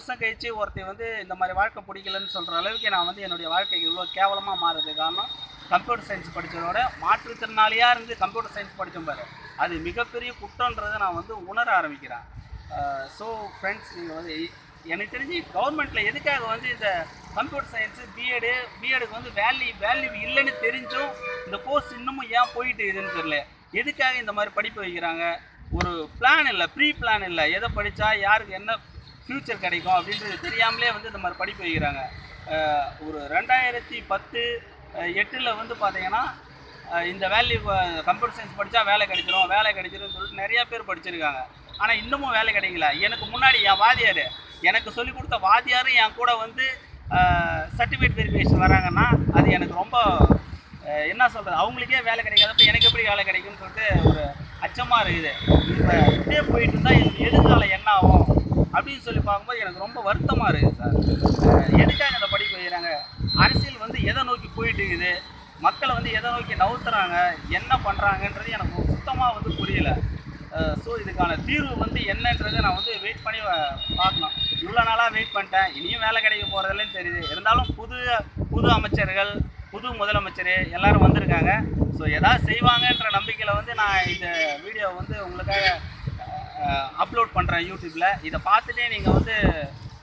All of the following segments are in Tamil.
வருஷம் கழிச்சு ஒருத்தர் வந்து இந்த மாதிரி வாழ்க்கை பிடிக்கலன்னு சொல்கிற அளவுக்கு நான் வந்து என்னுடைய வாழ்க்கைக்கு இவ்வளோ கேவலமாக மாறுறது காரணம் கம்ப்யூட்டர் சயின்ஸ் படித்ததோட மாற்றுத்திறனாளியாக இருந்து கம்ப்யூட்டர் சயின்ஸ் படித்தோம் பாரு, அது மிகப்பெரிய குற்றன்றதை நான் வந்து உணர ஆரம்பிக்கிறேன். ஸோ ஃப்ரெண்ட்ஸ், நீங்கள் வந்து எனக்கு தெரிஞ்சு கவர்மெண்ட்டில் எதுக்காக வந்து இந்த கம்ப்யூட்டர் சயின்ஸு பிஎடுக்கு வந்து வேல்யூ இல்லைன்னு தெரிஞ்சும் இந்த கோர்ஸ் இன்னமும் ஏன் போயிட்டு இதுன்னு தெரியல. எதுக்காக இந்த மாதிரி படிப்பு வைக்கிறாங்க? ஒரு பிளான் இல்லை, ப்ரீ பிளான் இல்லை, எதை படித்தா யாருக்கு என்ன ஃப்யூச்சர் கிடைக்கும் அப்படின்றது தெரியாமலே வந்து இந்த மாதிரி படிப்பு வைக்கிறாங்க. ஒரு 2010-8 வந்து பார்த்தீங்கன்னா இந்த கம்ப்யூட்டர் சயின்ஸ் படித்தா வேலை கிடைச்சிரும்னு சொல்லிட்டு நிறையா பேர் படிச்சிருக்காங்க. ஆனால் இன்னமும் வேலை கிடைக்கல. எனக்கு முன்னாடி என் வாத்தியார், எனக்கு சொல்லிக் கொடுத்த வாத்தியாரும் என் கூட வந்து சர்டிஃபிகேட் வெரிஃபிகேஷன் வராங்கன்னா அது எனக்கு ரொம்ப என்ன சொல்கிறது, அவங்களுக்கே வேலை கிடைக்காதப்ப எனக்கு எப்படி வேலை கிடைக்கும்னு சொல்லிட்டு ஒரு அச்சமாக இருக்குது. இப்போ இப்படியே போயிட்டு இருந்தால் எனக்கு எதிர்காலம் என்ன ஆகும் அப்படின்னு சொல்லி பார்க்கும்போது எனக்கு ரொம்ப வருத்தமாக இருக்குது சார். எதுக்காக இந்த படிப்பு வைக்கிறாங்க? அரசியல் வந்து எதை நோக்கி போயிட்டு இருக்குது, மக்களை வந்து எதை நோக்கி நவுத்துறாங்க, என்ன பண்ணுறாங்கன்றது எனக்கு சுத்தமாக வந்து புரியலை. ஸோ இதுக்கான தீர்வு வந்து என்னன்றதை நான் வந்து வெயிட் பண்ணி பார்க்கணும். இவ்வளோ நாளாக வெயிட் பண்ணிட்டேன், இனியும் வேலை கிடைக்க போகிறதில்லன்னு தெரியுது. இருந்தாலும் புது அமைச்சர்கள், புது முதலமைச்சர் எல்லோரும் வந்திருக்காங்க. ஸோ எதாவது செய்வாங்கன்ற நம்பிக்கையில் வந்து நான் இந்த வீடியோ வந்து உங்களுக்காக அப்லோட் பண்ணுறேன் யூடியூப்பில். இதை பார்த்துட்டே நீங்கள் வந்து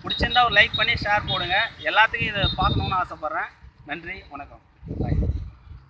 பிடிச்சிருந்தா ஒரு லைக் பண்ணி ஷேர் போடுங்க. எல்லாத்துக்கும் இதை பார்க்கணுன்னு ஆசைப்பட்றேன். நன்றி, வணக்கம், பாய்.